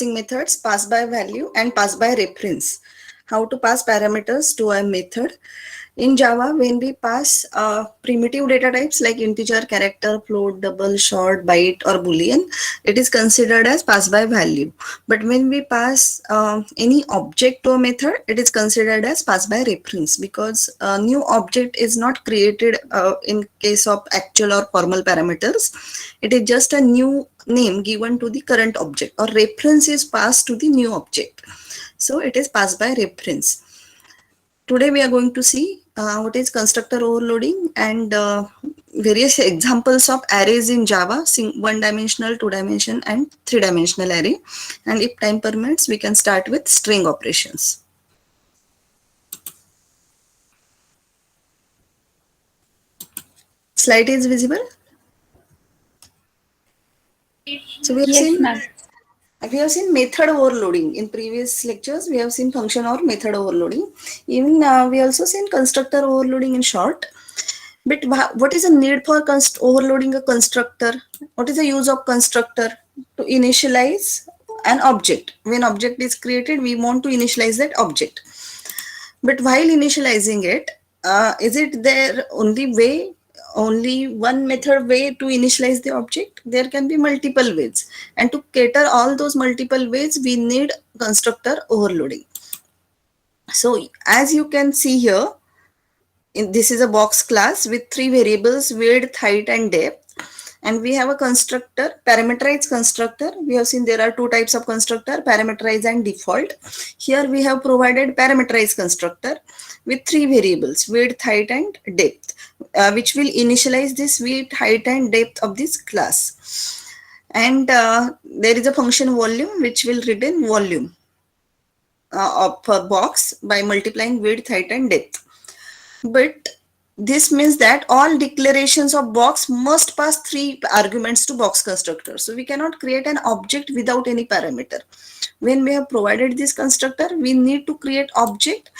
passing methods, pass by value and pass by reference. How to pass parameters to a method. In Java, when we pass primitive data types like integer, character, float, double, short, byte or boolean, it is considered as pass by value. But when we pass any object to a method, it is considered as pass by reference, because a new object is not created in case of actual or formal parameters. It is just a new name given to the current object, or reference is passed to the new object. So it is passed by reference. Today we are going to see what is constructor overloading and various examples of arrays in Java, one-dimensional, two-dimensional and three-dimensional array. And if time permits, we can start with string operations. Slide is visible? So we have seen method overloading in previous lectures. We have seen function or method overloading. Even we also seen constructor overloading in short. But what is the need for overloading a constructor? What is the use of constructor? To initialize an object. When object is created, we want to initialize that object. But while initializing it, is it there only one method way to initialize the object? There can be multiple ways, and to cater all those multiple ways, we need constructor overloading. So as you can see here, this is a box class with three variables: width, height and depth. And we have a constructor, parameterized constructor. We have seen there are two types of constructor, parameterized and default. Here we have provided parameterized constructor with three variables: width, height and depth, which will initialize this width, height and depth of this class. And there is a function volume which will return volume of a box by multiplying width, height and depth. But this means that all declarations of box must pass three arguments to box constructor. So we cannot create an object without any parameter. When we have provided this constructor, we need to create object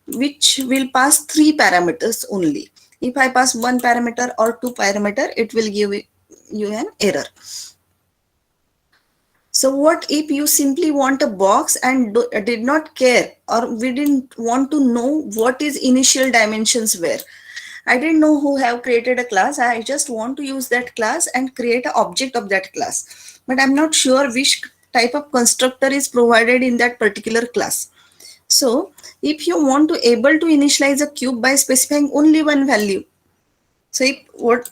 which will pass three parameters only. If I pass one parameter or two parameter, it will give you an error. So what if you simply want a box and did not care, or we didn't want to know what is initial dimensions were? I didn't know who have created a class. I just want to use that class and create an object of that class. But I'm not sure which type of constructor is provided in that particular class. So if you want to able to initialize a cube by specifying only one value. So if what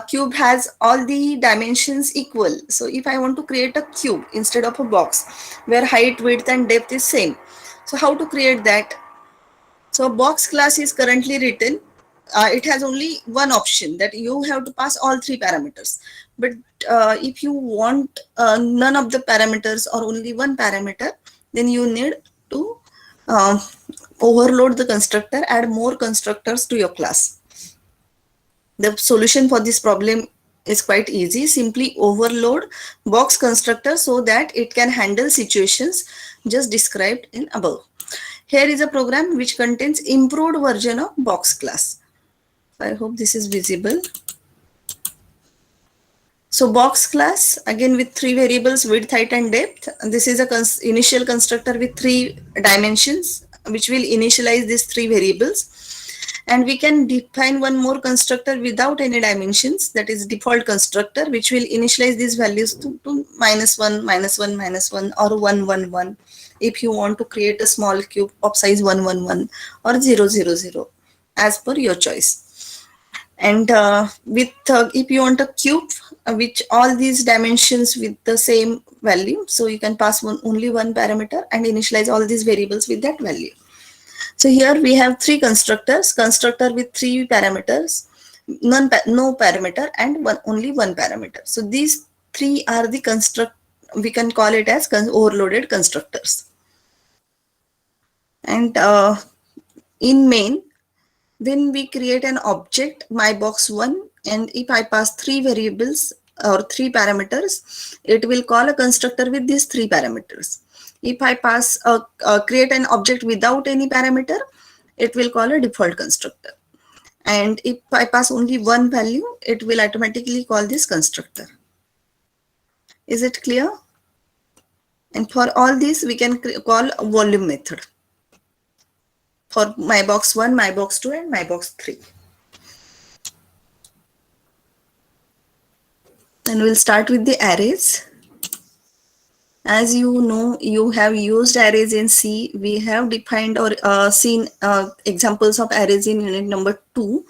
cube has all the dimensions equal. So if I want to create a cube instead of a box where height, width and depth is same. So how to create that? So box class is currently written. It has only one option, that you have to pass all three parameters. But if you want none of the parameters or only one parameter, then you need to overload the constructor, add more constructors to your class. The solution for this problem is quite easy. Simply overload box constructor so that it can handle situations just described in above. Here is a program which contains improved version of box class. I hope this is visible. So box class, again with three variables, width, height and depth. This is a initial constructor with three dimensions which will initialize these three variables. And we can define one more constructor without any dimensions, that is default constructor, which will initialize these values to -1, -1, -1 or 1, 1, 1. If you want to create a small cube of size 1, 1, 1 or 0, 0, 0 as per your choice. And if you want a cube which all these dimensions with the same value, so you can pass only one parameter and initialize all these variables with that value. So here we have three constructors, constructor with three parameters, no parameter and only one parameter. So these three are the we can call it as overloaded constructors. And in main, when we create an object myBox1, and if I pass three variables or three parameters, it will call a constructor with these three parameters. If I pass create an object without any parameter, it will call a default constructor. And if I pass only one value, it will automatically call this constructor. Is it clear? And for all these, we can call volume method for my box 1, my box 2, and my box 3. And we'll start with the arrays. As you know, you have used arrays in C. We have defined or seen examples of arrays in unit number 2.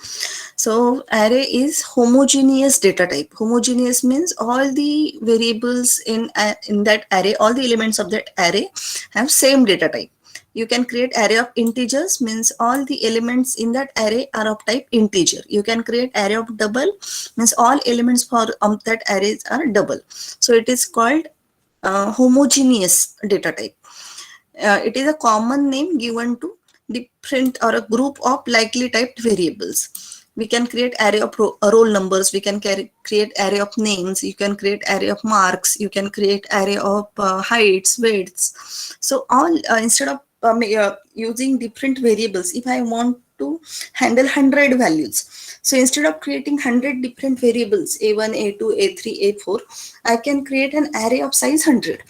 So array is homogeneous data type. Homogeneous means all the variables in that array, all the elements of that array have same data type. You can create array of integers, means all the elements in that array are of type integer. You can create array of double, means all elements for that arrays are double. So it is called homogeneous data type. It is a common name given to different or a group of likely typed variables. We can create array of roll numbers, we can create array of names, you can create array of marks, you can create array of heights, widths. So all instead of using different variables, if I want to handle 100 values, so instead of creating 100 different variables, a1, a2, a3, a4, I can create an array of size 100.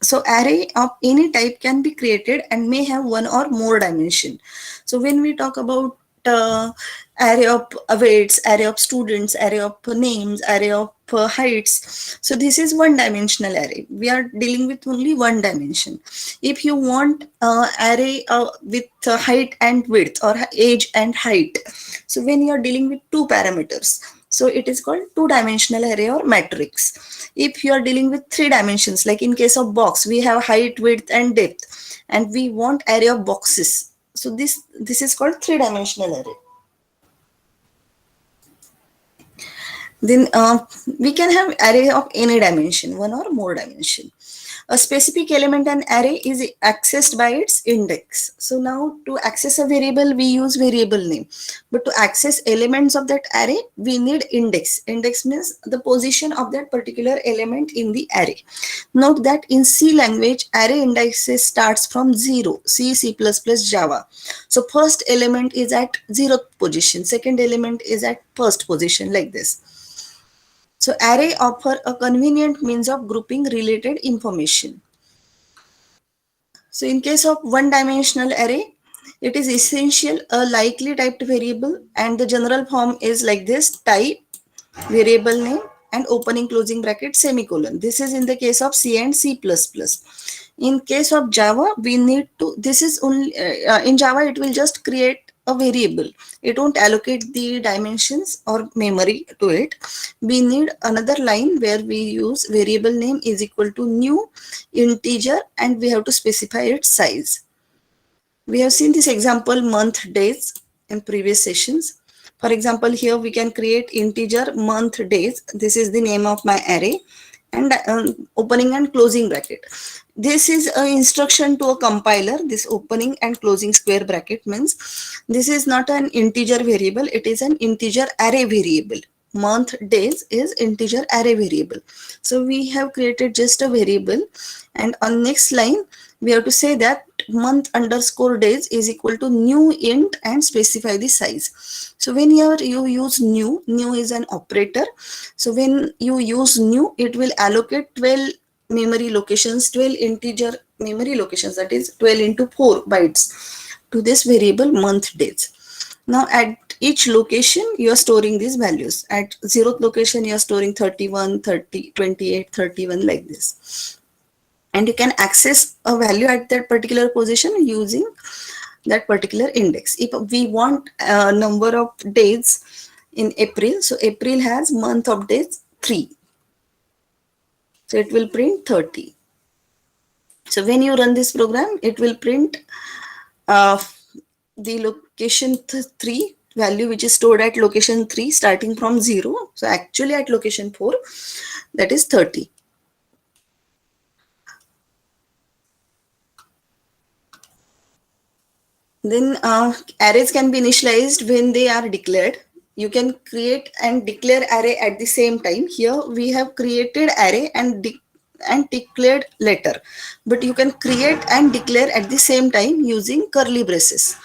So array of any type can be created and may have one or more dimension. So when we talk about array of weights, array of students, array of names, array of heights, so this is one dimensional array. We are dealing with only one dimension. If you want array with height and width or age and height, so when you are dealing with two parameters, so it is called two-dimensional array or matrix. If you are dealing with three dimensions, like in case of box, we have height, width, and depth, and we want array of boxes. So this is called three-dimensional array. Then we can have array of any dimension, one or more dimension. A specific element in array is accessed by its index. So now to access a variable, we use variable name. But to access elements of that array, we need index. Index means the position of that particular element in the array. Note that in C language, array indexes starts from 0, C, C++, Java. So first element is at 0th position, second element is at first position, like this. So array offer a convenient means of grouping related information. So in case of one-dimensional array, it is essential a likely typed variable, and the general form is like this: type, variable name, and opening closing bracket semicolon. This is in the case of C and C++. In case of Java, we need to, this is only, in Java it will just create a variable. It won't allocate the dimensions or memory to it. We need another line where we use variable name is equal to new integer, and we have to specify its size. We have seen this example month days in previous sessions. For example, here we can create integer month days. This is the name of my array, and opening and closing bracket. This is an instruction to a compiler. This opening and closing square bracket means this is not an integer variable, it is an integer array variable. Month days is integer array variable. So we have created just a variable, and on next line we have to say that month underscore days is equal to new int and specify the size. So when you use new is an operator. So when you use new, it will allocate 12 memory locations, 12 integer memory locations, that is 12 into 4 bytes to this variable month days. Now at each location you are storing these values. At 0th location you are storing 31, 30, 28, 31, like this. And you can access a value at that particular position using that particular index. If we want a number of days in April, so April has month of days 3. So it will print 30. So when you run this program, it will print the location 3 value, which is stored at location 3 starting from 0. So actually at location 4, that is 30. Then arrays can be initialized when they are declared. You can create and declare array at the same time. Here we have created array and declared later, but you can create and declare at the same time using curly braces,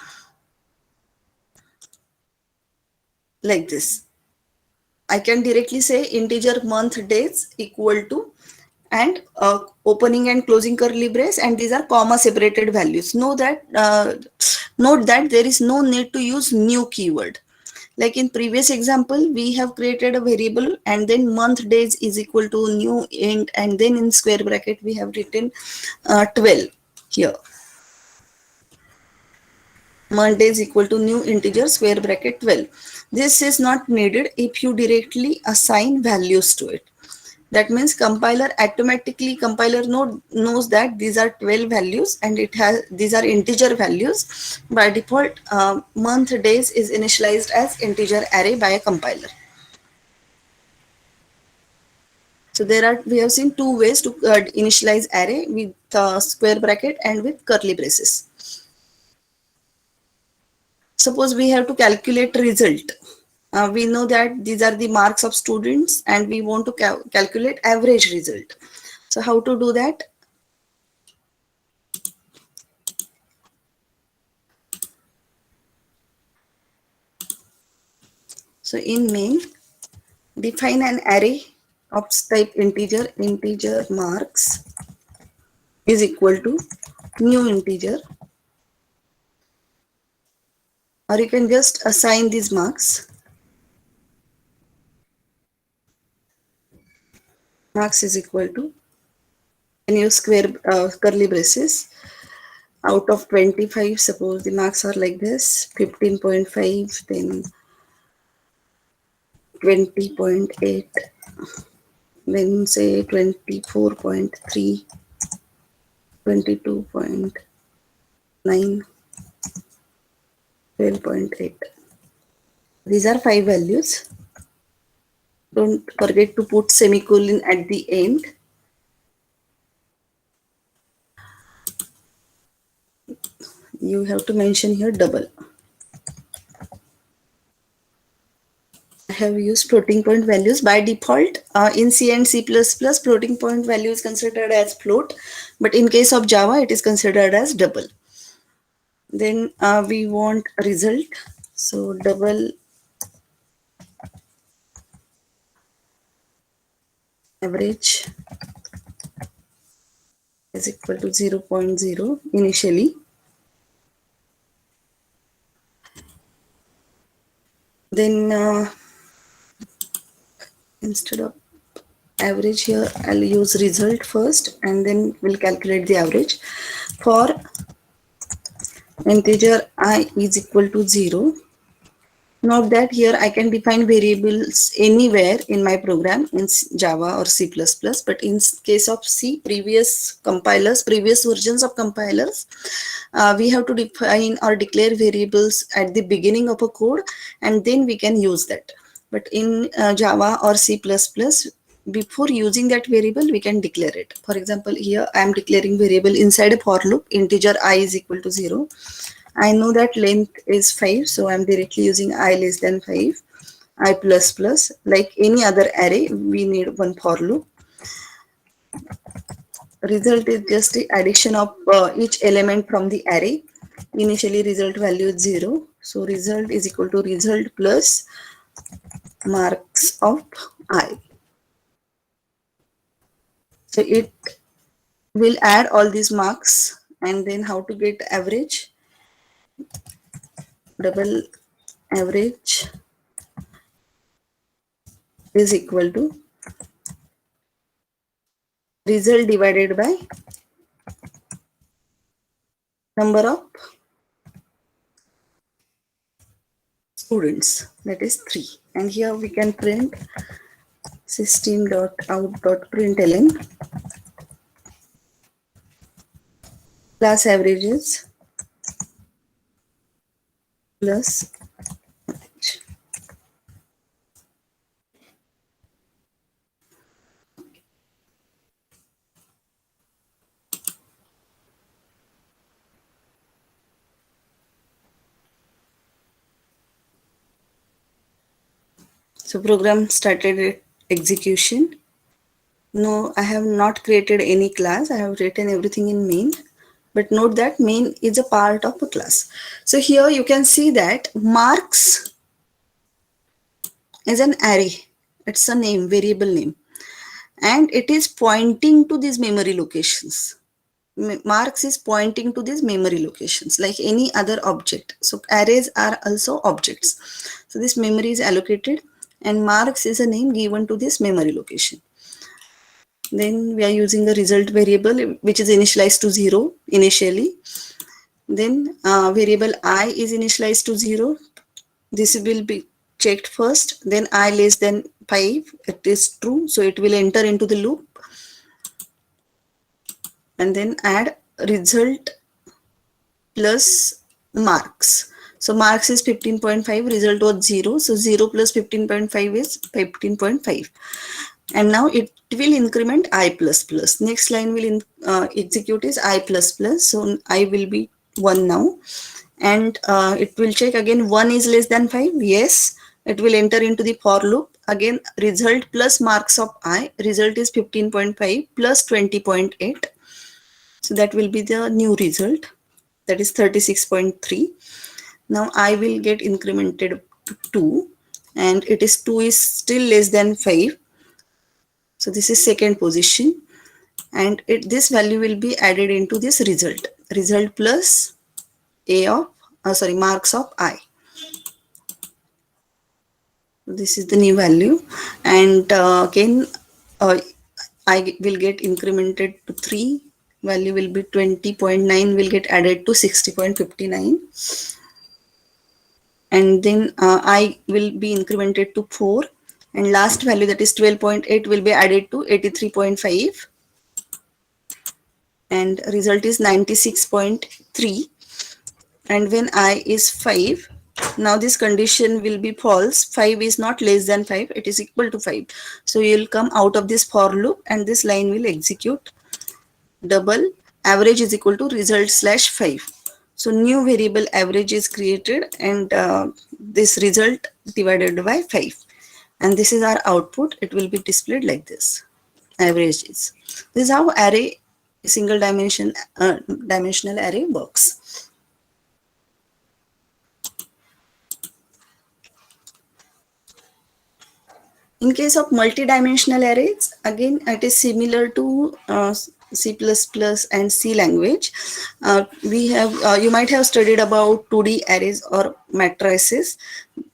like this. I can directly say integer month days equal to and opening and closing curly brace, and these are comma separated values. Note that there is no need to use new keyword. Like in previous example, we have created a variable and then month days is equal to new int, and then in square bracket we have written 12 here. Month days equal to new integer square bracket 12. This is not needed if you directly assign values to it. That means compiler knows that these are 12 values and these are integer values. By default, month days is initialized as integer array by a compiler. So we have seen two ways to initialize array, with square bracket and with curly braces. Suppose we have to calculate result. We know that these are the marks of students and we want to calculate average result. So how to do that? So in main, define an array of type integer marks is equal to new integer, or you can just assign these marks. Marks is equal to, and use square curly braces. Out of 25, suppose the marks are like this: 15.5, then 20.8, then say 24.3, 22.9, 12.8. These are 5 values. Don't forget to put semicolon at the end. You have to mention here double. I have used floating point values by default. In C and C++, floating point value is considered as float, but in case of Java, it is considered as double. Then we want a result. So double average is equal to 0.0 initially. Then instead of average here, I'll use result first and then we'll calculate the average. For integer I is equal to 0. Note that here I can define variables anywhere in my program in Java or C++, but in case of C, previous versions of compilers, we have to define or declare variables at the beginning of a code and then we can use that. But in Java or C++, before using that variable, we can declare it. For example, here I am declaring variable inside a for loop, integer I is equal to 0. I know that length is 5, so I'm directly using I less than 5, I plus plus. Like any other array, we need one for loop. Result is just the addition of each element from the array. Initially, result value is 0. So result is equal to result plus marks of I. So it will add all these marks, and then how to get average? Double average is equal to result divided by number of students, that is 3. And here we can print system.out.println class averages plus average. So program started execution. No, I have not created any class. I have written everything in main. But note that main is a part of a class. So here you can see that marks is an array. It's a name, variable name. and it is pointing to these memory locations. Marks is pointing to these memory locations like any other object. So arrays are also objects. So this memory is allocated and marks is a name given to this memory location. Then we are using the result variable which is initialized to 0 initially. Then variable I is initialized to 0. This will be checked first. Then I less than 5, it is true. So it will enter into the loop. And then add result plus marks. So marks is 15.5, result was 0. So 0 plus 15.5 is 15.5. And now it will increment I plus plus. Next line will execute is I plus plus. So I will be 1 now. And it will check again 1 is less than 5. Yes. It will enter into the for loop. Again result plus marks of I. Result is 15.5 plus 20.8. So that will be the new result. That is 36.3. Now I will get incremented to 2 and it is 2 is still less than 5. So this is second position and this value will be added into this result. Result plus marks of I. This is the new value and again I will get incremented to 3. Value will be 20.9 will get added to 60.59. And then I will be incremented to 4 and last value that is 12.8 will be added to 83.5 and result is 96.3. And when I is 5, now this condition will be false. 5 is not less than 5, it is equal to 5. So you will come out of this for loop and this line will execute double average is equal to result slash 5. So new variable average is created and this result divided by 5. And this is our output. It will be displayed like this. Average is. This is how array single dimensional array works. In case of multi-dimensional arrays, again it is similar to C++ and C language. We have you might have studied about 2D arrays or matrices.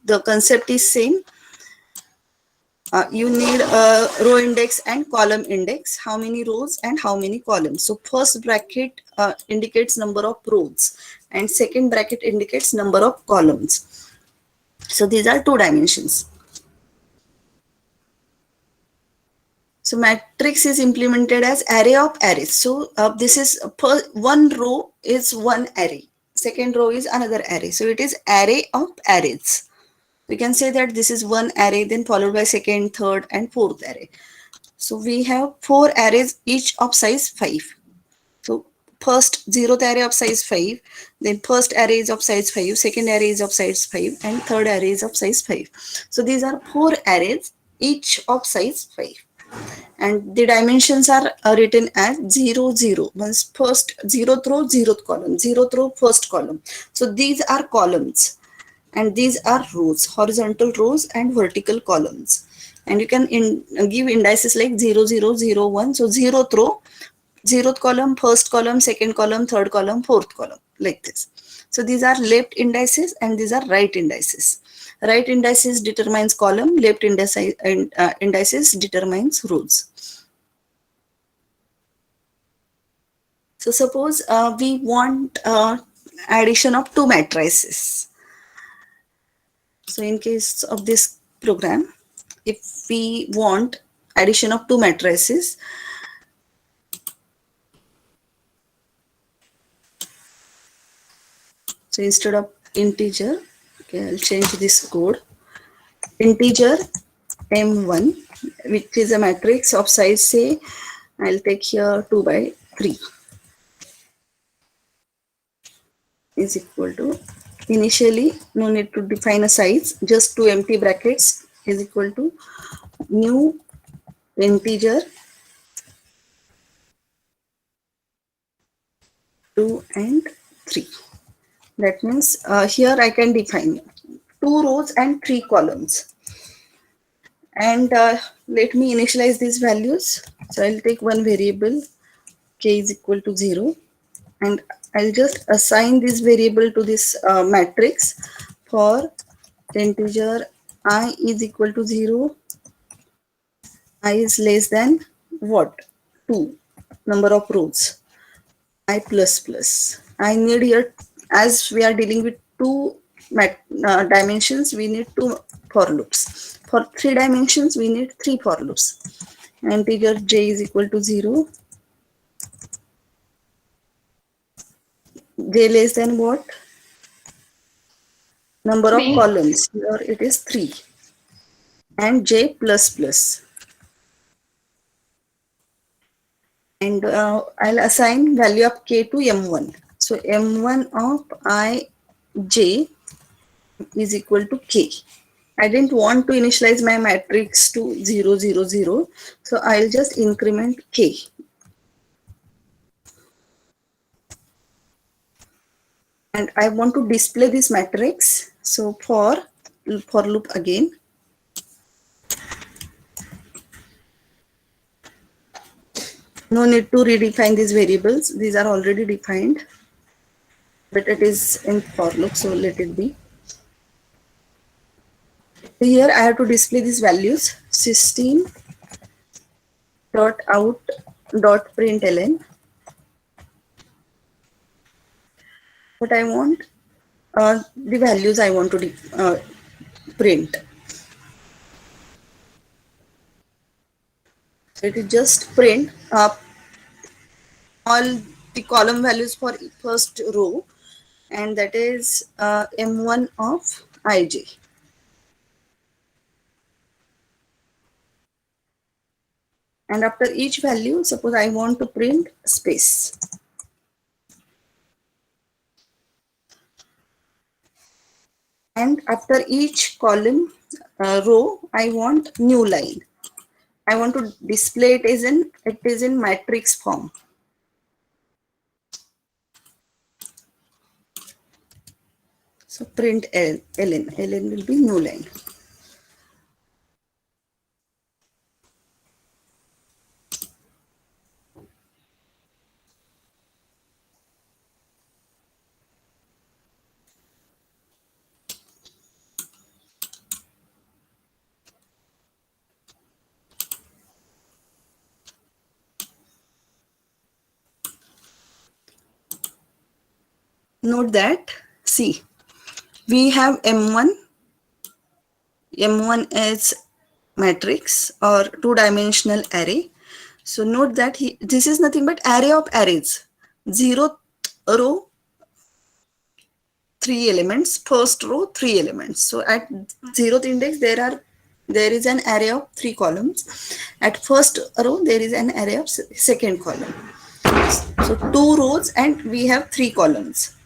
The concept is same. You need a row index and column index, how many rows and how many columns. So first bracket indicates number of rows and second bracket indicates number of columns. So these are 2 dimensions. So matrix is implemented as array of arrays. So this is one row is one array. Second row is another array. So it is array of arrays. We can say that this is one array then followed by second, third and fourth array. So we have 4 arrays each of size 5. So first 0th array of size 5, then first array is of size 5, second array is of size 5 and third array is of size 5. So these are 4 arrays each of size 5. And the dimensions are written as 0, 0. Once first 0th row, 0th column, 0th row, first column. So these are columns and these are rows, horizontal rows and vertical columns. And you can give indices like 0, 0, 0, 1. So 0th row, 0th column, first column, second column, third column, fourth column, like this. So these are left indices and these are right indices. Right indices determines column, left indices determines rows. So suppose we want addition of 2 matrices. So in case of this program, if we want addition of 2 matrices, so instead of integer, okay, I'll change this code. Integer M1, which is a matrix of size, say, I'll take here 2 by 3, is equal to, initially no need to define a size, just 2 empty brackets is equal to new integer 2 and 3. That means here I can define 2 rows and 3 columns. And let me initialize these values. So I'll take one variable, k is equal to 0, and I'll just assign this variable to this matrix for integer I is equal to 0, I is less than what? 2, number of rows, I plus plus. I need here, as we are dealing with two dimensions, we need two for loops. For 3 dimensions, we need 3 for loops. Integer j is equal to 0, j less than what? Number of 3. columns, here it is 3, and j plus plus. And I'll assign value of k to m1. So m1 of I j is equal to k. I didn't want to initialize my matrix to 0, 0, 0. So I'll just increment k. And I want to display this matrix. So for loop again. No need to redefine these variables. These are already defined. But it is in for loop, so let it be. Here I have to display these values. System dot out dot println. What I want, the values I want to print. So it is just print all the column values for first row, and that is m1 of ij. And after each value, suppose I want to print space. And after each column row, I want new line. I want to display it is in matrix form. So print ln will be new line. Note that, see, we have m1 is matrix or two-dimensional array. So note that this is nothing but array of arrays. 0th row 3 elements, first row 3 elements. So at 0th index there is an array of 3 columns. At first row there is an array of second column. So 2 rows and we have 3 columns.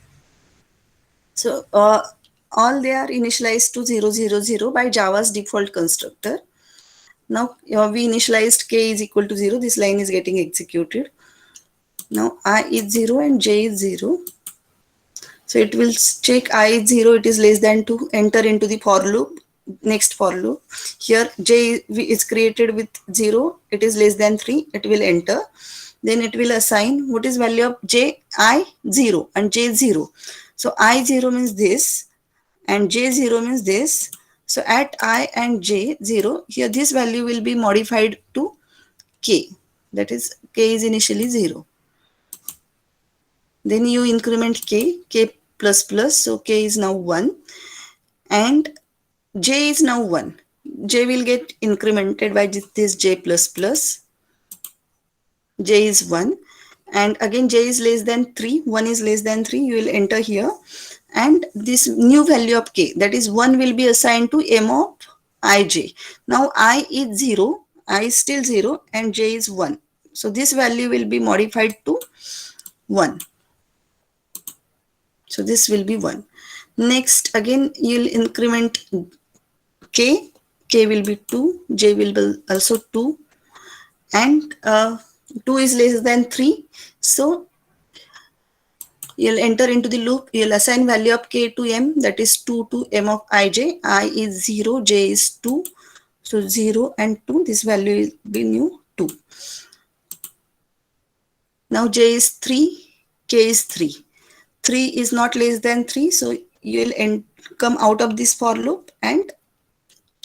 So all they are initialized to 0, 0, 0 by Java's default constructor. Now we initialized k is equal to 0. This line is getting executed. Now I is 0 and j is 0. So it will check I is 0, it is less than 2, enter into the for loop, next for loop. Here j is created with 0, it is less than 3, it will enter. Then it will assign what is value of j, I 0 and j 0. So I 0 means this and j 0 means this. So at I and j 0, here this value will be modified to k. That is k is initially 0. Then you increment k plus plus, so k is now 1 and j is now 1. J will get incremented by this j plus plus. J is 1 and again j is less than 3, 1 is less than 3, you will enter here and this new value of k, that is 1, will be assigned to m of ij. Now I is 0, I is still 0 and j is 1. So this value will be modified to 1. So this will be 1. Next again you'll increment k, k will be 2, j will be also 2 and 2 is less than 3. So you'll enter into the loop, you'll assign value of k to m, that is 2 to m of ij, I is 0, j is 2. So 0 and 2, this value will be new 2. Now j is 3, k is 3. 3 is not less than 3, so you will come out of this for loop and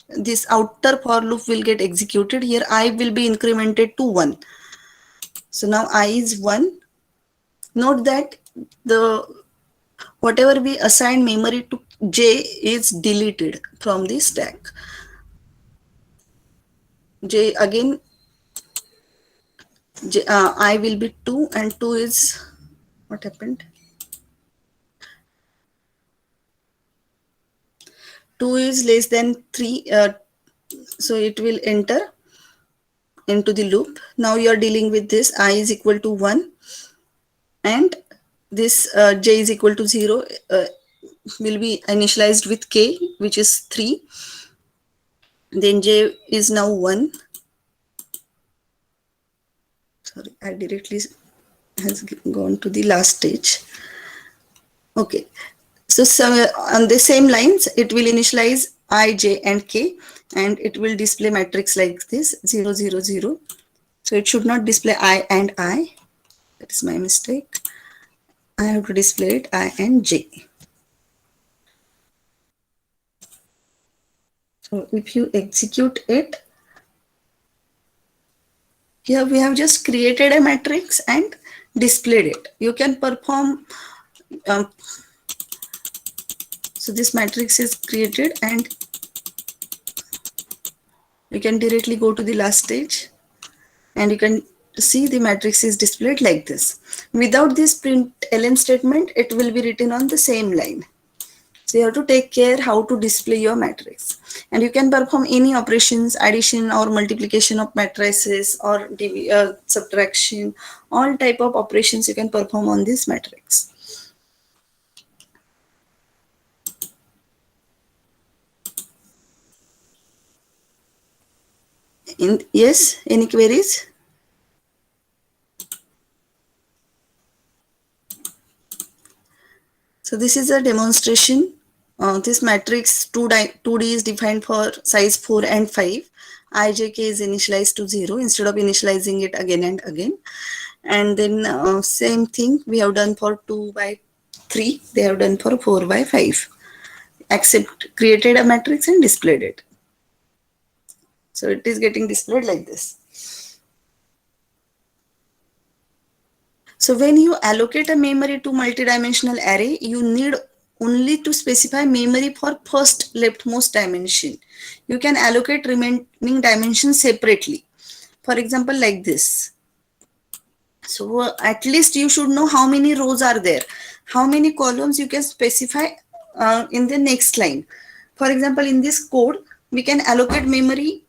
this outer for loop will get executed. Here I will be incremented to 1. So now I is 1. Note that the whatever we assign memory to j is deleted from the stack. J again, I will be 2 and 2 is, what happened? 2 is less than 3, so it will enter into the loop. Now you are dealing with this I is equal to 1 and this j is equal to 0 will be initialized with k, which is 3. Then j is now 1. Sorry, I directly has gone to the last stage. Okay, so on the same lines, it will initialize I, j, and k, and it will display matrix like this 0, 0, 0. So it should not display I and I. That is my mistake. I have to display it I and j. So if you execute it, here we have just created a matrix and displayed it. You can perform, so this matrix is created and you can directly go to the last stage and you can see the matrix is displayed like this. Without this print ln statement, it will be written on the same line. So you have to take care how to display your matrix. And you can perform any operations, addition or multiplication of matrices or subtraction, all type of operations you can perform on this matrix. Yes, any queries? So this is a demonstration. This matrix 2D is defined for size 4 and 5. IJK is initialized to 0 instead of initializing it again and again. And then same thing we have done for 2 by 3. They have done for 4 by 5. Except created a matrix and displayed it. So it is getting displayed like this. So when you allocate a memory to multidimensional array, you need only to specify memory for first leftmost dimension. You can allocate remaining dimensions separately. For example, like this. So at least you should know how many rows are there, how many columns you can specify in the next line. For example, in this code, we can allocate memory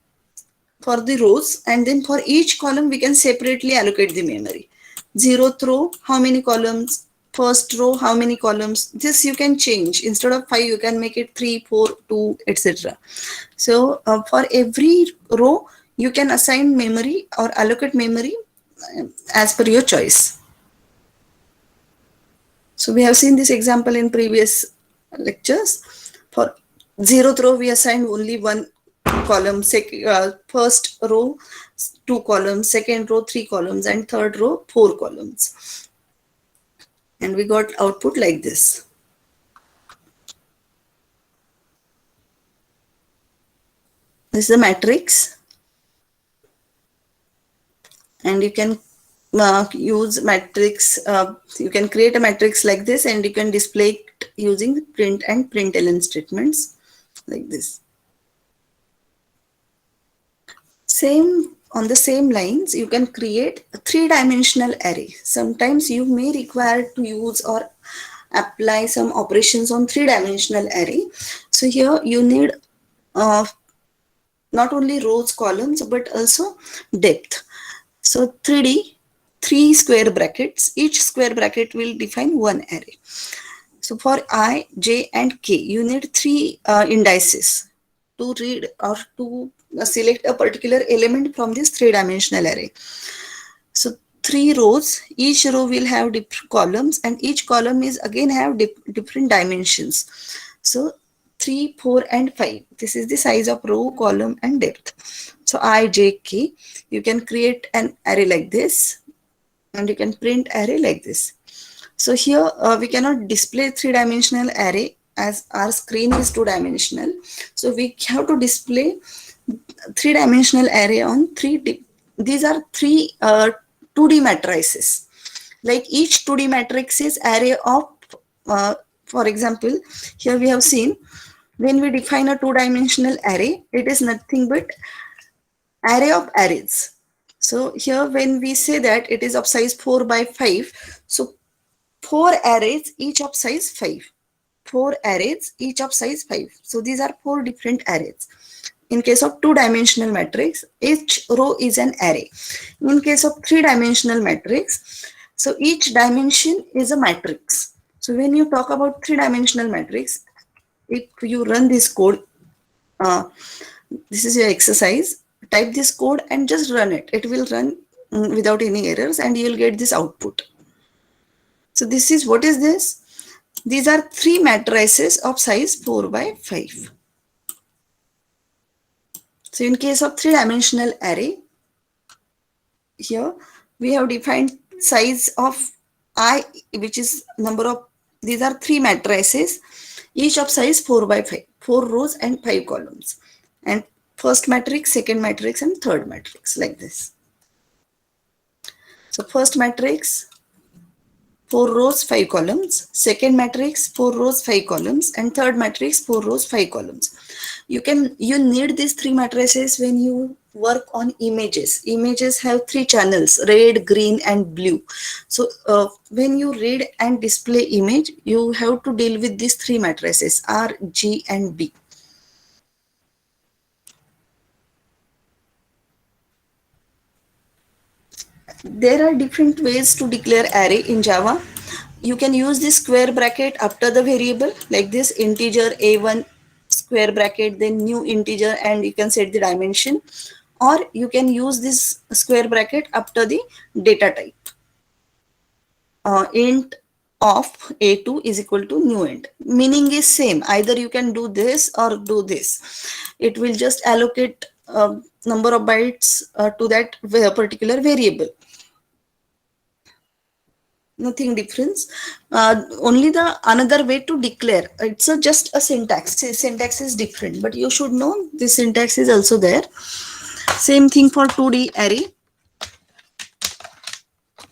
for the rows, and then for each column, we can separately allocate the memory. 0th row, how many columns? First row, how many columns? This you can change. Instead of 5, you can make it 3, 4, 2, etc. So for every row, you can assign memory or allocate memory as per your choice. So we have seen this example in previous lectures. For 0th row, we assigned only one column, first row 2 columns, second row 3 columns, and third row 4 columns. And we got output like this. This is the matrix. And you can use matrix, you can create a matrix like this and you can display it using print and println statements like this. Same on the same lines, you can create a 3-dimensional array. Sometimes you may require to use or apply some operations on 3-dimensional array. So here you need not only rows, columns, but also depth. So 3D, 3 square brackets, each square bracket will define one array. So for I, j, and k, you need 3 indices to read or to select a particular element from this 3-dimensional array. So 3 rows, each row will have different columns and each column is again have different dimensions. So 3, 4, and 5. This is the size of row, column, and depth. So I, J, K. You can create an array like this, and you can print array like this. So here we cannot display three-dimensional array as our screen is two-dimensional. So we have to display three-dimensional array on these are three 2D matrices. Like each 2D matrix is array of, for example, here we have seen when we define a two-dimensional array, it is nothing but array of arrays. So here when we say that it is of size 4 by 5, so 4 arrays each of size 5. 4 arrays each of size 5. So these are 4 different arrays. In case of two-dimensional matrix, each row is an array. In case of three-dimensional matrix, so each dimension is a matrix. So when you talk about three-dimensional matrix, if you run this code, this is your exercise, type this code and just run it. It will run without any errors and you will get this output. So this is, what is this? These are three matrices of size 4 by 5. So in case of three-dimensional array, here we have defined size of I, which is number of, these are three matrices, each of size 4 by 5, 4 rows and 5 columns. And first matrix, second matrix, and third matrix, like this. So first matrix, 4 rows, 5 columns. Second matrix, 4 rows, 5 columns. And third matrix, 4 rows, 5 columns. You need these three matrices when you work on images. Images have 3 channels, red, green, and blue. So when you read and display image, you have to deal with these 3 matrices, R, G, and B. There are different ways to declare array in Java. You can use this square bracket after the variable, like this, integer a1 square bracket, then new integer, and you can set the dimension. Or you can use this square bracket after the data type. Int of a2 is equal to new int. Meaning is same. Either you can do this or do this. It will just allocate number of bytes to that particular variable. Nothing difference. Only the another way to declare. It's just a syntax. Syntax is different, but you should know this syntax is also there. Same thing for 2D array.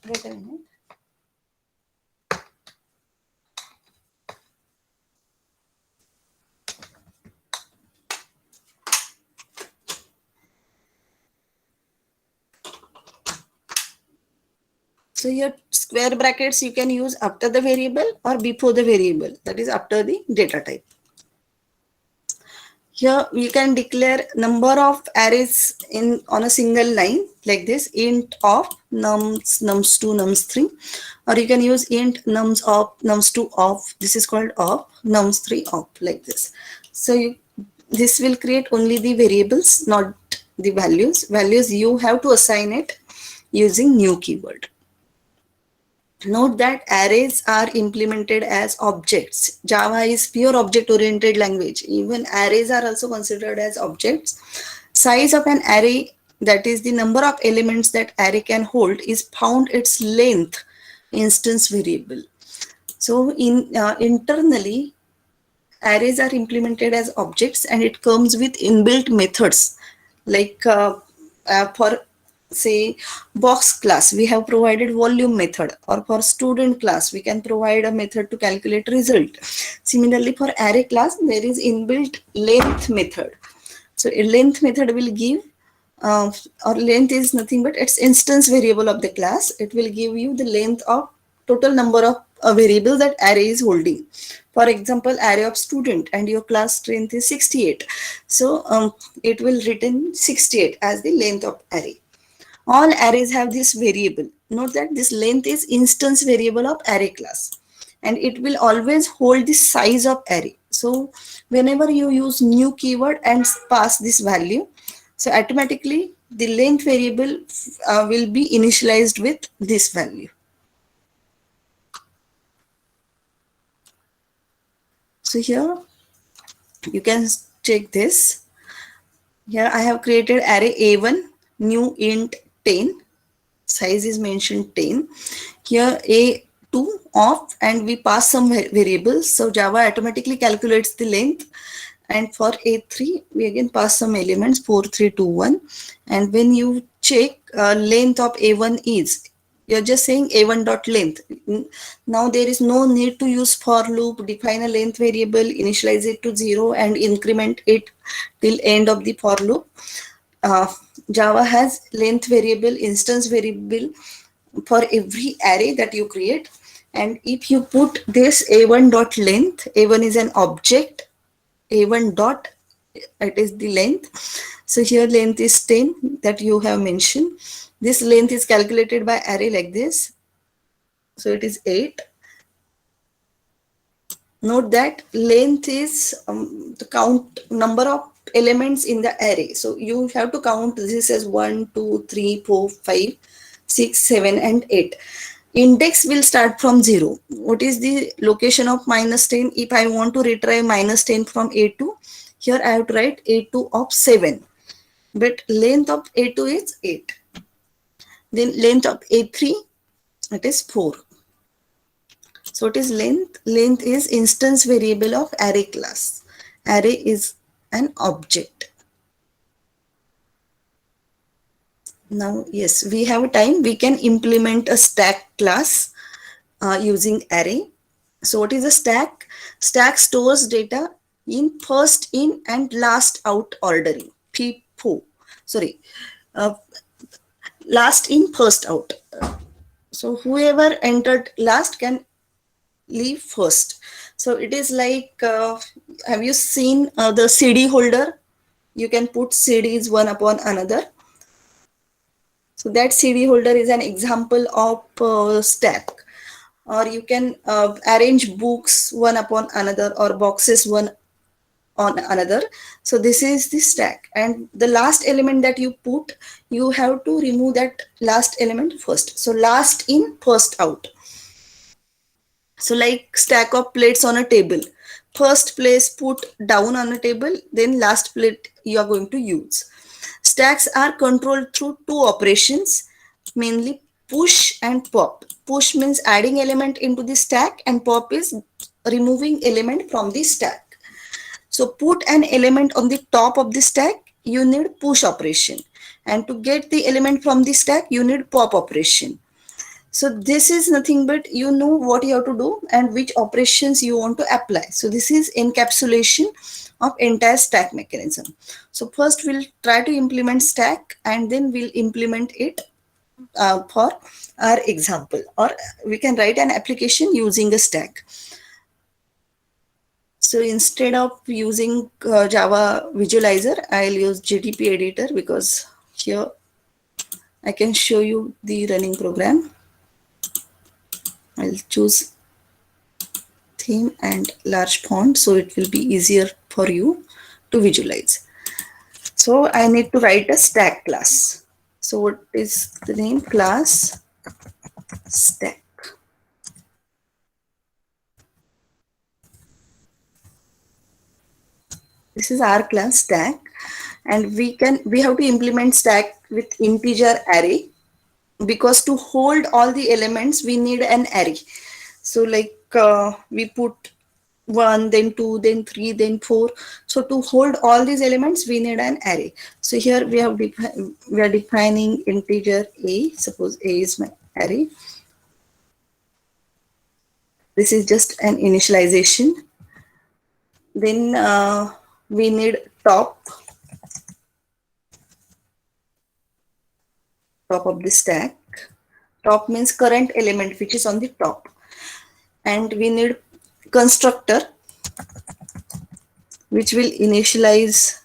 Wait a minute. So your square brackets you can use after the variable or before the variable, that is after the data type. Here you can declare number of arrays on a single line like this, int of nums, nums2, nums3, or you can use int nums of, nums2 of, this is called of, nums3 of, like this. So this will create only the variables, not the values. Values you have to assign it using new keyword. Note that arrays are implemented as objects. Java is pure object-oriented language. Even arrays are also considered as objects. Size of an array, that is the number of elements that array can hold, is found its length instance variable. So internally, arrays are implemented as objects and it comes with inbuilt methods. Like for say box class, we have provided volume method, or for student class we can provide a method to calculate result. Similarly, for array class there is inbuilt length method. So a length method will give or length is nothing but its instance variable of the class. It will give you the length of total number of variables that array is holding. For example, array of student and your class strength is 68. So it will return 68 as the length of array. All arrays have this variable. Note that this length is instance variable of array class and it will always hold the size of array. So whenever you use new keyword and pass this value, so automatically the length variable will be initialized with this value. So here You can check this. Here I have created array A1, new int 10, size is mentioned 10. Here A2 of, and we pass some variables. So Java automatically calculates the length. And for A3, we again pass some elements 4, 3, 2, 1. And when you check length of A1 is, you're just saying A1 dot length. Now there is no need to use for loop, define a length variable, initialize it to 0 and increment it till end of the for loop. Uh, Java has length variable, instance variable for every array that you create. And if you put this A1 dot length, A1 is an object, A1 dot, it is the length. So here length is 10 that you have mentioned. This length is calculated by array like this. So it is 8. Note that length is the count number of elements in the array. So you have to count this as 1, 2, 3, 4, 5, 6, 7 and 8. Index will start from 0. What is the location of -10? If I want to retry -10 from A2, here I have to write A2 of 7. But length of A2 is 8. Then length of A3, it is 4. So it is length. Length is instance variable of array class. Array is an object. Now, yes, we have time. We can implement a stack class using array. So what is a stack? Stack stores data in first in and last out ordering. FIFO. Sorry. Uh, Last in, first out. So whoever entered last can leave first. So it is like, have you seen the CD holder? You can put CDs one upon another. So that CD holder is an example of stack. Or you can arrange books one upon another or boxes one on another. So this is the stack, and the last element that you put, you have to remove that last element first. So last in, first out. So like stack of plates on a table, first place put down on a table, then last plate you are going to use. Stacks are controlled through two operations, mainly push and pop. Push means adding element into the stack, and pop is removing element from the stack. So put an element on the top of the stack, you need push operation. And to get the element from the stack, you need pop operation. So this is nothing but you know what you have to do and which operations you want to apply. So this is encapsulation of entire stack mechanism. So first we'll try to implement stack and then we'll implement it for our example, or we can write an application using a stack. So instead of using Java visualizer, I'll use JDP editor because here I can show you the running program. I'll choose theme and large font so it will be easier for you to visualize. So I need to write a stack class. So what is the name? Class stack. This is our class stack, and we have to implement stack with integer array, because to hold all the elements we need an array. So like we put 1, then 2, then 3, then 4. So to hold all these elements we need an array. So here we are defining integer a. Suppose a is my array. This is just an initialization. Then we need top of the stack. Top means current element which is on the top. And we need constructor which will initialize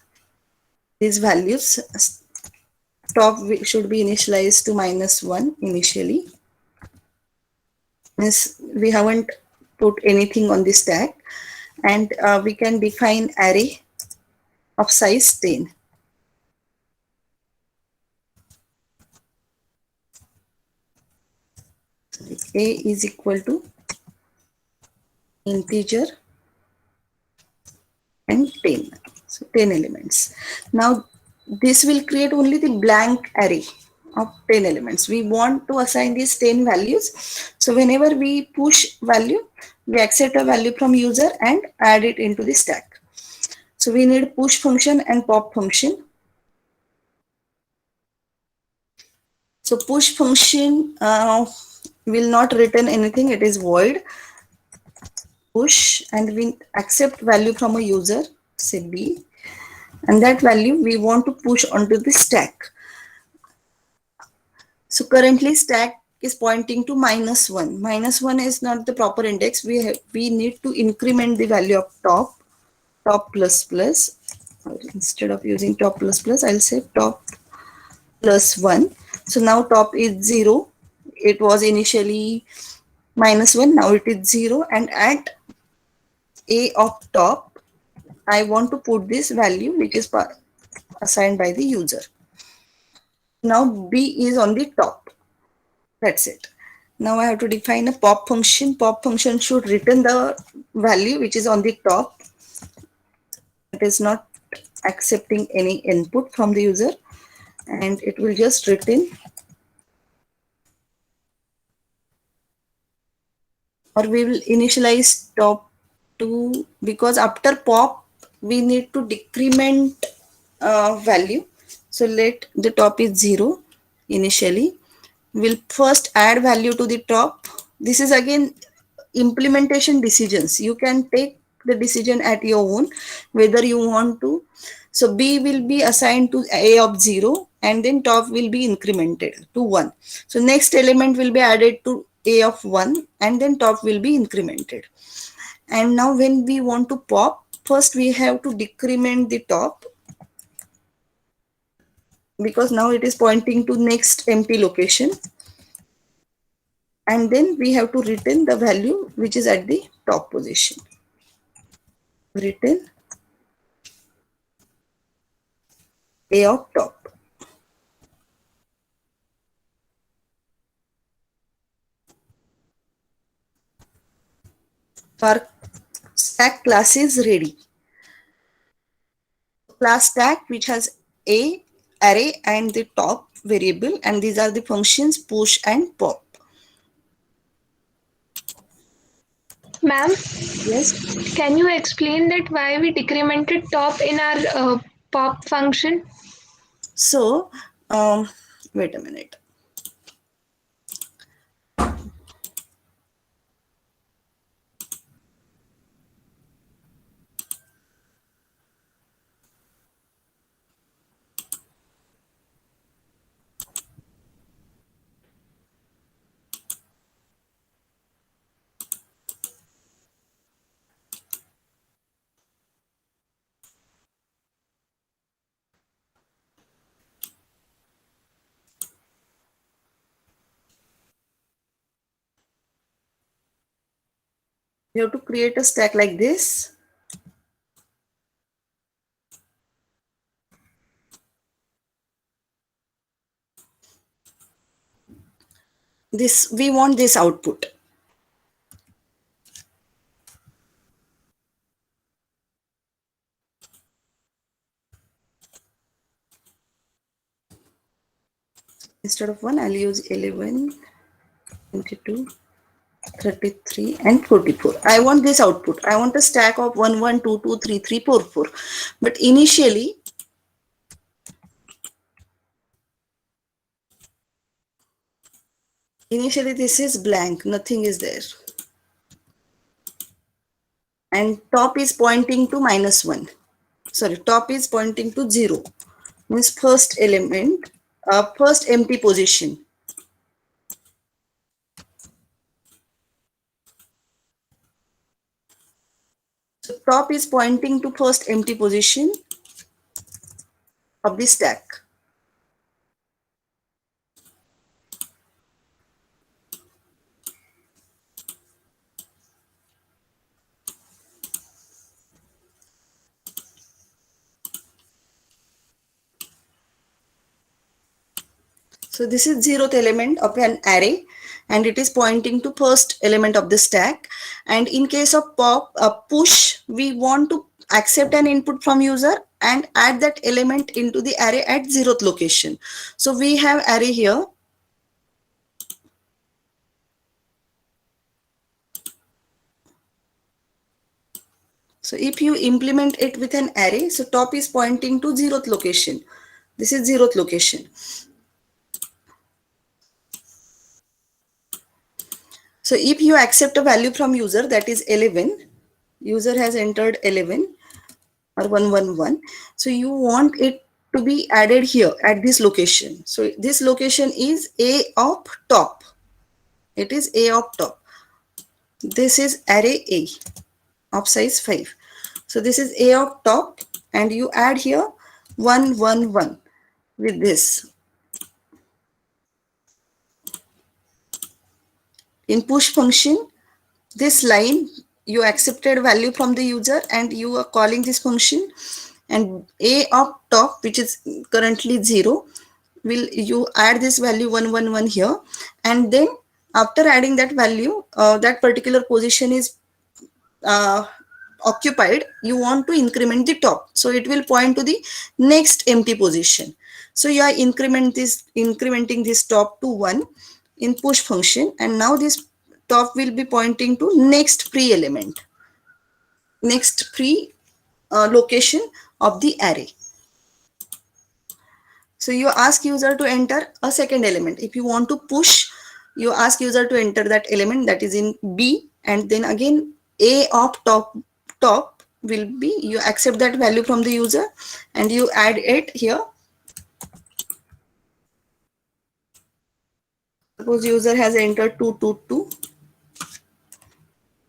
these values. Top should be initialized to -1 initially. Means we haven't put anything on the stack. And we can define array of size 10. A is equal to integer and 10. So 10 elements. Now this will create only the blank array of 10 elements. We want to assign these 10 values. So whenever we push value, we accept a value from user and add it into the stack. So we need push function and pop function. So push function will not return anything, it is void. Push, and we accept value from a user, say B, and that value we want to push onto the stack. So currently stack is pointing to -1. -1 is not the proper index. We need to increment the value of top plus plus. Instead of using top plus plus, I'll say top plus 1. So now top is 0. It was initially -1. Now it is 0. And at A of top, I want to put this value which is assigned by the user. Now B is on the top. That's it. Now I have to define a pop function. Pop function should return the value which is on the top. It is not accepting any input from the user, and it will just return, or we will initialize top to, because after pop we need to decrement value. So let the top is 0 initially. We'll first add value to the top. This is again implementation decisions. You can take the decision at your own whether you want to. So B will be assigned to A of 0, and then top will be incremented to 1. So next element will be added to A of 1, and then top will be incremented. And now when we want to pop, first we have to decrement the top, because now it is pointing to next empty location. And then we have to return the value which is at the top position. Return A of top. Our stack class is ready. Class stack which has A, array, and the top variable, and these are the functions push and pop. Ma'am, Yes. can you explain that why we decremented top in our pop function? So, wait a minute. You have to create a stack like this. This, we want this output. Instead of 1, I'll use 11, 22, 33, and 44. I want this output. I want a stack of 1, 1, 2, 2, 3, 3, 4, 4. But initially this is blank, nothing is there. And top is pointing to -1. Sorry, top is pointing to 0. Means first element, first empty position. So top is pointing to first empty position of the stack. So this is 0th element of an array, and it is pointing to first element of the stack. And in case of pop push, we want to accept an input from user and add that element into the array at 0th location. So we have array here. So if you implement it with an array, so top is pointing to 0th location. This is 0th location. So if you accept a value from user, that is 11, user has entered 11 or 111. So you want it to be added here at this location. So this location is A of top. It is A of top. This is array A of size 5. So this is A of top, and you add here 111 with this. In push function, this line, you accepted value from the user and you are calling this function, and A of top, which is currently 0, will you add this value 111 here, and then after adding that value, that particular position is occupied, you want to increment the top, so it will point to the next empty position. So you are incrementing this top to 1 in push function, and now this top will be pointing to next pre element, next pre location of the array. So you ask user to enter a second element. If you want to push, you ask user to enter that element that is in B, and then again A of top will be, you accept that value from the user and you add it here. Suppose user has entered 222.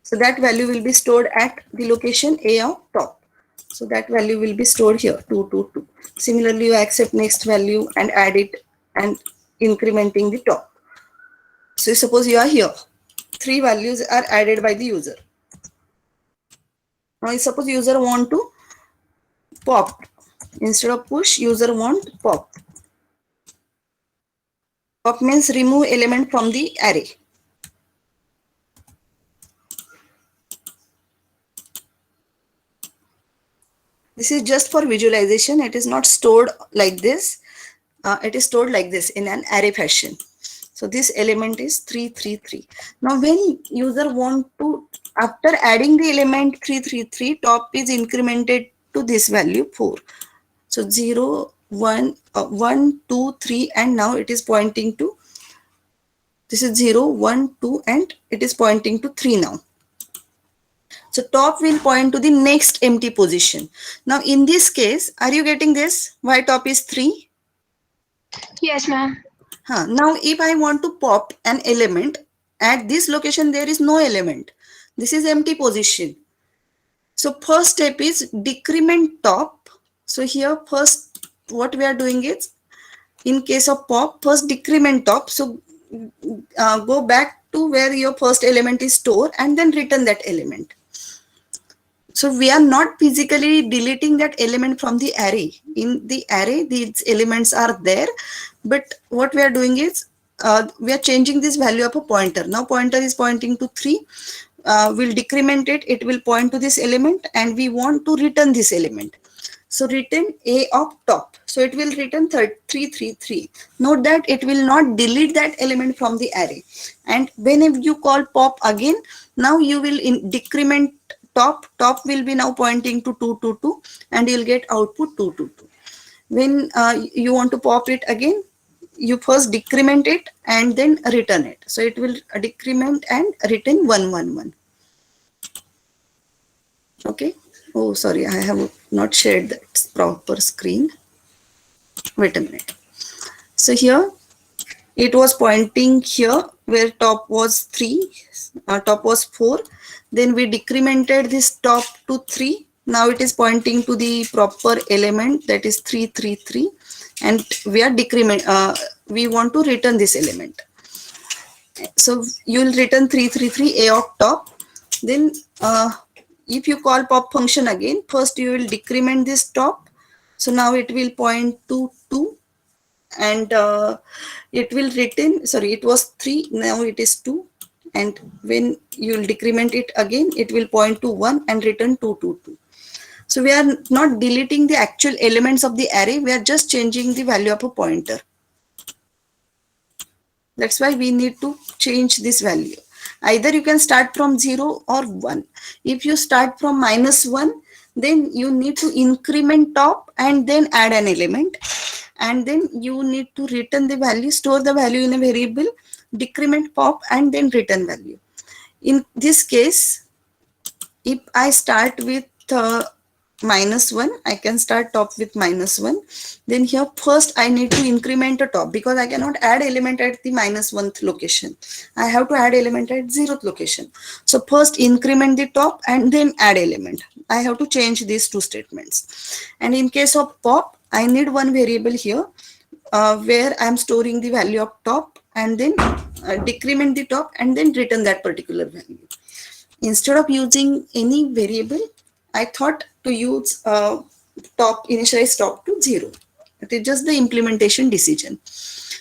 So that value will be stored at the location A of top. So that value will be stored here, 222. Similarly, you accept next value and add it and incrementing the top. So suppose you are here. 3 values are added by the user. Now suppose user want to pop. Instead of push, user want pop. Pop means remove element from the array. This is just for visualization. It is not stored like this. It is stored like this in an array fashion. So this element is 333. Now when user want to, after adding the element 333, top is incremented to this value 4. So 0, 1, 1, 2, 3, and now it is pointing to, this is 0, 1, 2, and it is pointing to 3 now. So top will point to the next empty position. Now in this case, are you getting this? Why top is 3? Yes, ma'am. Now if I want to pop an element, at this location there is no element. This is empty position. So first step is decrement top. So here first what we are doing is, in case of pop, first decrement top. So go back to where your first element is stored and then return that element. So we are not physically deleting that element from the array. In the array, these elements are there, but what we are doing is we are changing this value of a pointer. Now pointer is pointing to 3. We'll decrement it. It will point to this element, and we want to return this element. So return A of top. So it will return 333. Note that it will not delete that element from the array. And whenever you call pop again, now you will decrement top. Top will be now pointing to 222, and you'll get output 222. When you want to pop it again, you first decrement it and then return it. So it will decrement and return 111. Okay. Oh, sorry, I have not shared that proper screen. Wait a minute. So here it was pointing here where top was 3, top was 4. Then we decremented this top to 3. Now it is pointing to the proper element, that is 333, and we are we want to return this element. So you will return 333 A of top. Then if you call pop function again, first you will decrement this top. So now it will point to 2, and it will return, sorry, it was 3, now it is 2. And when you will decrement it again, it will point to 1 and return 222. So we are not deleting the actual elements of the array, we are just changing the value of a pointer. That's why we need to change this value. Either you can start from 0 or 1. If you start from -1, then you need to increment top and then add an element. And then you need to return the value, store the value in a variable, decrement pop, and then return value. In this case, if I start with -1, I can start top with -1. Then here first I need to increment a top because I cannot add element at the -1th location. I have to add element at 0th location. So first increment the top and then add element. I have to change these two statements. And in case of pop, I need one variable here where I am storing the value of top and then decrement the top and then return that particular value. Instead of using any variable, I thought to use initialize top to 0. It is just the implementation decision.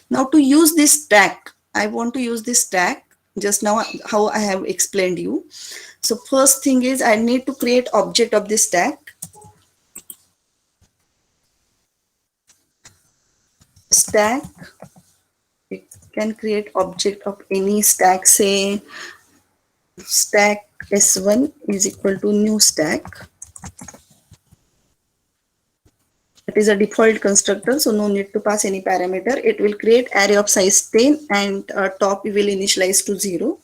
Now to use this stack, I want to use this stack just now how I have explained you. So first thing is I need to create object of this stack. Stack, it can create object of any stack, say stack s1 is equal to new stack. It is a default constructor, so no need to pass any parameter. It will create array of size 10 and top will initialize to 0.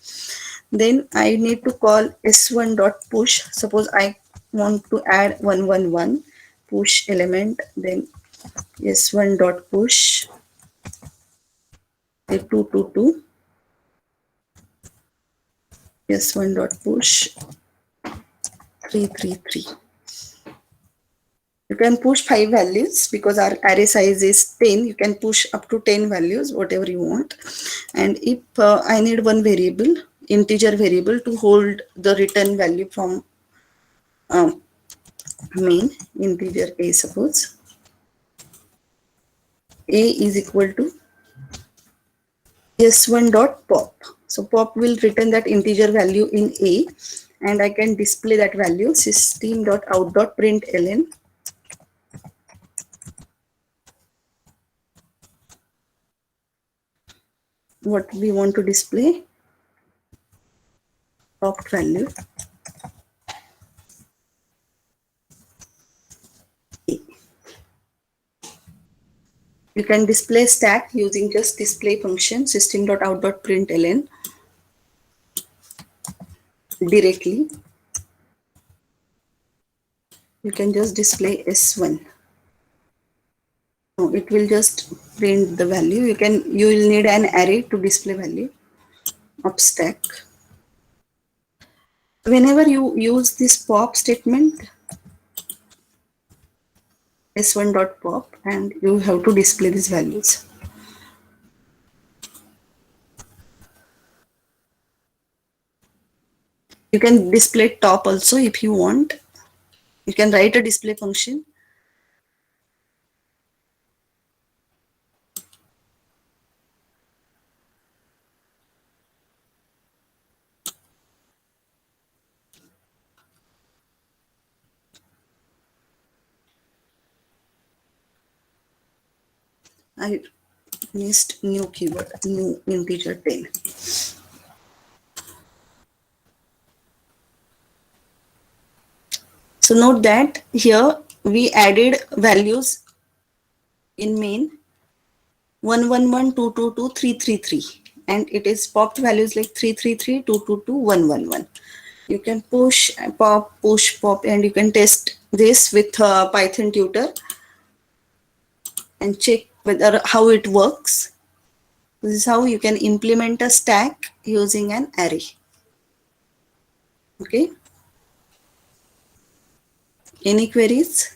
Then I need to call s1.push. Suppose I want to add 111 push element, then s1.push 222 s1.push 333. You can push 5 values because our array size is 10. You can push up to 10 values, whatever you want. And if I need one variable, integer variable, to hold the return value from main, integer a, suppose a is equal to s1.pop. So pop will return that integer value in a, and I can display that value system.out.println. What we want to display, pop value a. You can display stack using just display function system.out.println directly. You can just display s1. No, it will just print the value. You will need an array to display value of stack. Whenever you use this pop statement, s1.pop, and you have to display these values. You can display top also if you want. You can write a display function. I missed new keyword, new integer 10. So note that here we added values in main 111, 222, 333, and it is popped values like 333, 222, 111. You can push, pop, push, pop, and you can test this with Python tutor and check whether how it works. This is how you can implement a stack using an array. Okay. Any queries?